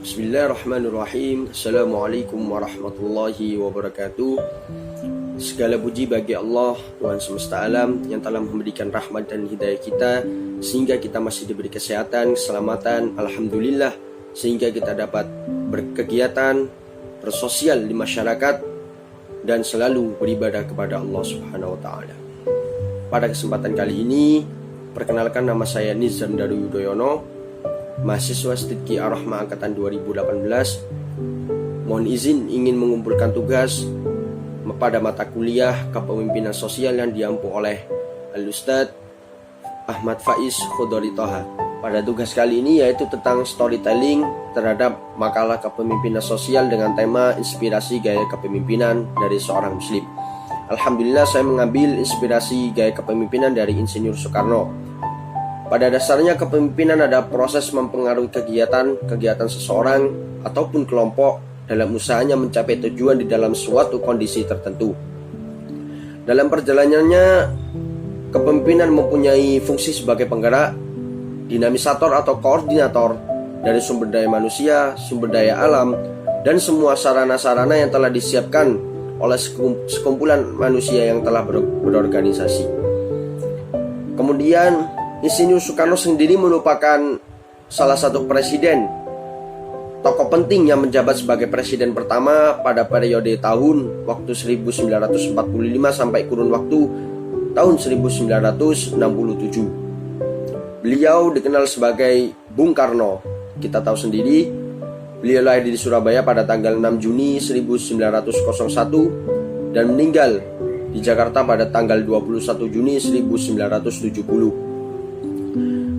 Bismillahirrahmanirrahim. Assalamualaikum warahmatullahi wabarakatuh. Segala puji bagi Allah, Tuhan semesta alam, yang telah memberikan rahmat dan hidayah kita sehingga kita masih diberi kesehatan, keselamatan, alhamdulillah, sehingga kita dapat berkegiatan, bersosial di masyarakat dan selalu beribadah kepada Allah Subhanahu wa taala. Pada kesempatan kali ini, perkenalkan, nama saya Nizam Daru Yudhoyono, mahasiswa Stidki Ar-Rahma angkatan 2018. Mohon izin ingin mengumpulkan tugas pada mata kuliah Kepemimpinan Sosial yang diampu oleh Al-Ustadz Ahmad Faiz Khudori Toha. Pada tugas kali ini yaitu tentang storytelling terhadap makalah kepemimpinan sosial dengan tema inspirasi gaya kepemimpinan dari seorang muslim. Alhamdulillah, saya mengambil inspirasi gaya kepemimpinan dari Insinyur Soekarno. Pada dasarnya kepemimpinan adalah proses mempengaruhi kegiatan seseorang ataupun kelompok dalam usahanya mencapai tujuan di dalam suatu kondisi tertentu. Dalam perjalanannya, kepemimpinan mempunyai fungsi sebagai penggerak, dinamisator atau koordinator dari sumber daya manusia, sumber daya alam, dan semua sarana-sarana yang telah disiapkan oleh sekumpulan manusia yang telah berorganisasi. Kemudian Insinyur Soekarno sendiri merupakan salah satu presiden, tokoh penting yang menjabat sebagai presiden pertama pada periode tahun waktu 1945 sampai kurun waktu tahun 1967. Beliau dikenal sebagai Bung Karno. Kita tahu sendiri, beliau lahir di Surabaya pada tanggal 6 Juni 1901 dan meninggal di Jakarta pada tanggal 21 Juni 1970.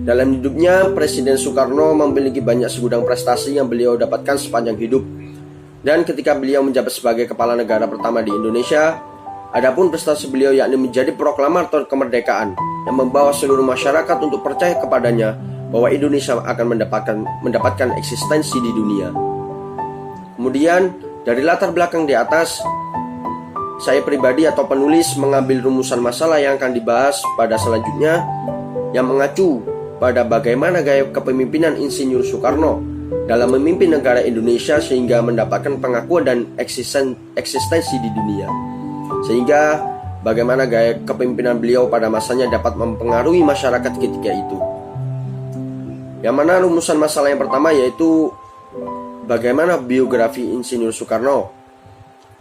Dalam hidupnya, Presiden Soekarno memiliki banyak segudang prestasi yang beliau dapatkan sepanjang hidup. Dan ketika beliau menjabat sebagai kepala negara pertama di Indonesia, adapun prestasi beliau yakni menjadi proklamator kemerdekaan yang membawa seluruh masyarakat untuk percaya kepadanya bahwa Indonesia akan mendapatkan eksistensi di dunia. Kemudian, dari latar belakang di atas, saya pribadi atau penulis mengambil rumusan masalah yang akan dibahas pada selanjutnya yang mengacu pada bagaimana gaya kepemimpinan Insinyur Soekarno dalam memimpin negara Indonesia sehingga mendapatkan pengakuan dan eksistensi di dunia, sehingga bagaimana gaya kepemimpinan beliau pada masanya dapat mempengaruhi masyarakat ketika itu. Yang mana rumusan masalah yang pertama yaitu bagaimana biografi Insinyur Soekarno.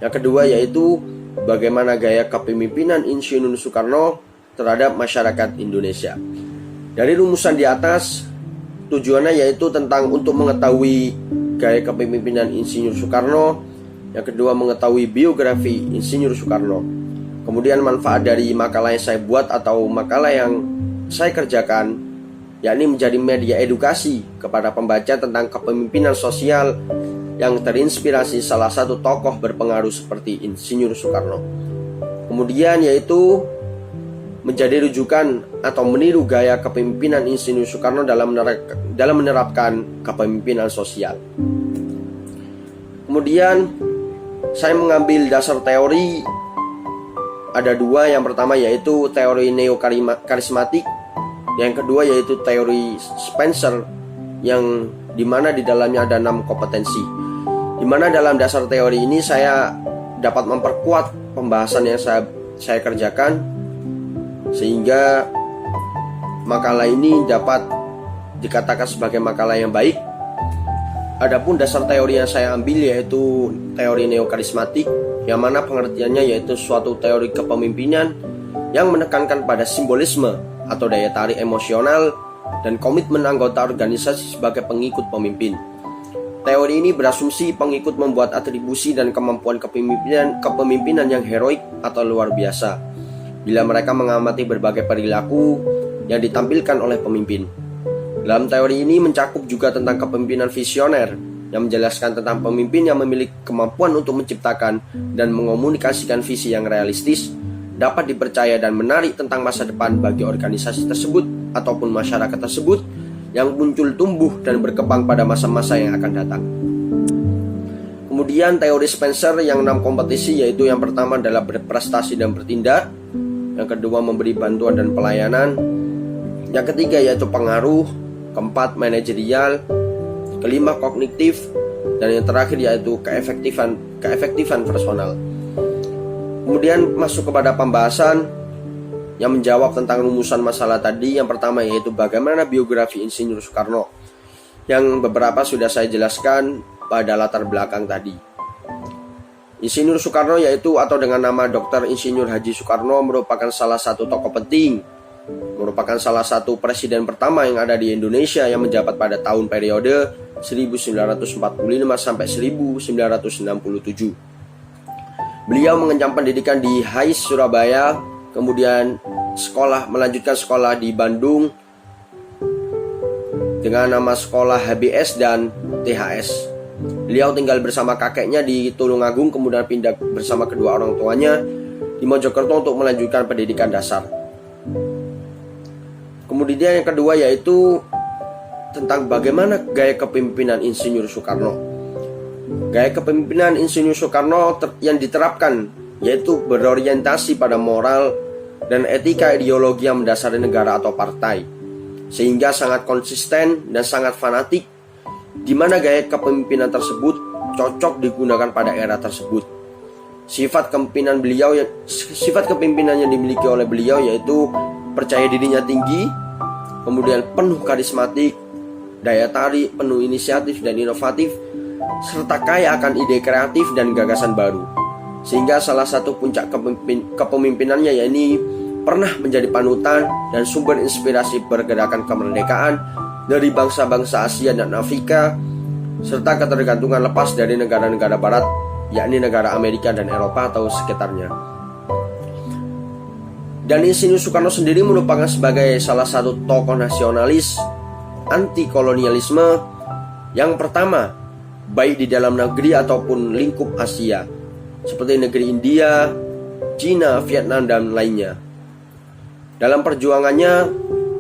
Yang kedua yaitu bagaimana gaya kepemimpinan Insinyur Soekarno terhadap masyarakat Indonesia. Dari rumusan di atas, tujuannya yaitu tentang untuk mengetahui gaya kepemimpinan Insinyur Soekarno. Yang kedua, mengetahui biografi Insinyur Soekarno. Kemudian manfaat dari makalah yang saya buat atau makalah yang saya kerjakan, yakni menjadi media edukasi kepada pembaca tentang kepemimpinan sosial yang terinspirasi salah satu tokoh berpengaruh seperti Insinyur Soekarno. Kemudian yaitu menjadi rujukan atau meniru gaya kepemimpinan Insinyur Soekarno dalam menerapkan kepemimpinan sosial. Kemudian saya mengambil dasar teori, ada dua. Yang pertama yaitu teori neokarismatik, yang kedua yaitu teori Spencer, yang dimana di dalamnya ada 6 kompetensi. Dimana dalam dasar teori ini saya dapat memperkuat pembahasan yang saya kerjakan, sehingga makalah ini dapat dikatakan sebagai makalah yang baik. Adapun dasar teori yang saya ambil yaitu teori neokarismatik, yang mana pengertiannya yaitu suatu teori kepemimpinan yang menekankan pada simbolisme atau daya tarik emosional dan komitmen anggota organisasi sebagai pengikut pemimpin. Teori ini berasumsi pengikut membuat atribusi dan kemampuan kepemimpinan yang heroik atau luar biasa bila mereka mengamati berbagai perilaku yang ditampilkan oleh pemimpin. Dalam teori ini mencakup juga tentang kepemimpinan visioner yang menjelaskan tentang pemimpin yang memiliki kemampuan untuk menciptakan dan mengomunikasikan visi yang realistis, dapat dipercaya dan menarik tentang masa depan bagi organisasi tersebut ataupun masyarakat tersebut yang muncul, tumbuh, dan berkembang pada masa-masa yang akan datang. Kemudian teori Spencer yang 6 kompetisi, yaitu yang pertama adalah berprestasi dan bertindak, yang kedua memberi bantuan dan pelayanan, yang ketiga yaitu pengaruh, keempat manajerial, kelima kognitif, dan yang terakhir yaitu keefektifan personal. Kemudian masuk kepada pembahasan yang menjawab tentang rumusan masalah tadi. Yang pertama yaitu bagaimana biografi Insinyur Soekarno, yang beberapa sudah saya jelaskan pada latar belakang tadi. Insinyur Soekarno yaitu atau dengan nama Dr. Insinyur Haji Soekarno merupakan salah satu tokoh penting, merupakan salah satu presiden pertama yang ada di Indonesia yang menjabat pada tahun periode 1945 sampai 1967. Beliau mengenyam pendidikan di HIS Surabaya, kemudian melanjutkan sekolah di Bandung dengan nama sekolah HBS dan THS. Beliau tinggal bersama kakeknya di Tulungagung, kemudian pindah bersama kedua orang tuanya di Mojokerto untuk melanjutkan pendidikan dasar. Kemudian yang kedua yaitu tentang bagaimana gaya kepemimpinan Insinyur Soekarno. Gaya kepemimpinan Insinyur Soekarno yang diterapkan yaitu berorientasi pada moral dan etika ideologi yang mendasari negara atau partai, sehingga sangat konsisten dan sangat fanatik, di mana gaya kepemimpinan tersebut cocok digunakan pada era tersebut. Sifat kepemimpinan yang dimiliki oleh beliau yaitu percaya dirinya tinggi, kemudian penuh karismatik, daya tarik, penuh inisiatif dan inovatif, serta kaya akan ide kreatif dan gagasan baru. Sehingga salah satu puncak kepemimpinannya yakni pernah menjadi panutan dan sumber inspirasi pergerakan kemerdekaan dari bangsa-bangsa Asia dan Afrika, serta ketergantungan lepas dari negara-negara barat, yakni negara Amerika dan Eropa atau sekitarnya. Dan Insinyur Soekarno sendiri merupakan sebagai salah satu tokoh nasionalis anti kolonialisme yang pertama, baik di dalam negeri ataupun lingkup Asia, seperti negeri India, Cina, Vietnam, dan lainnya. Dalam perjuangannya,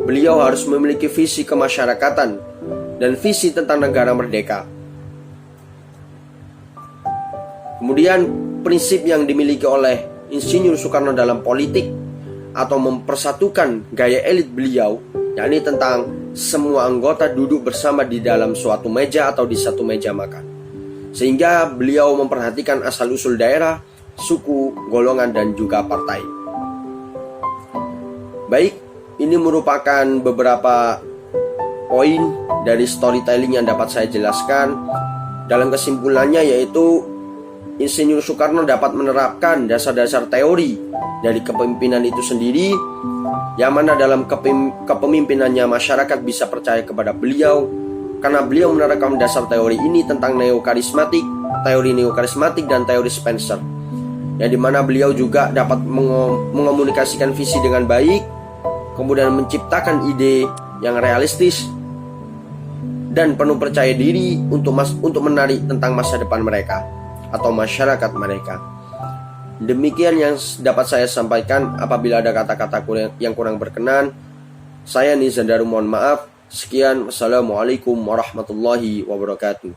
beliau harus memiliki visi kemasyarakatan dan visi tentang negara merdeka. Kemudian, prinsip yang dimiliki oleh Insinyur Soekarno dalam politik atau mempersatukan gaya elit beliau, yakni tentang semua anggota duduk bersama di dalam suatu meja atau di satu meja makan, sehingga beliau memperhatikan asal-usul daerah, suku, golongan, dan juga partai. Baik, ini merupakan beberapa poin dari storytelling yang dapat saya jelaskan. Dalam kesimpulannya yaitu Insinyur Soekarno dapat menerapkan dasar-dasar teori dari kepemimpinan itu sendiri, yang mana dalam kepemimpinannya masyarakat bisa percaya kepada beliau karena beliau menerapkan dasar teori ini tentang teori neokarismatik dan teori Spencer, yang dimana beliau juga dapat mengomunikasikan visi dengan baik, kemudian menciptakan ide yang realistis dan penuh percaya diri untuk menarik tentang masa depan mereka atau masyarakat mereka. Demikian yang dapat saya sampaikan. Apabila ada kata-kata yang kurang berkenan, saya Nizam Daru mohon maaf. Sekian, wassalamualaikum warahmatullahi wabarakatuh.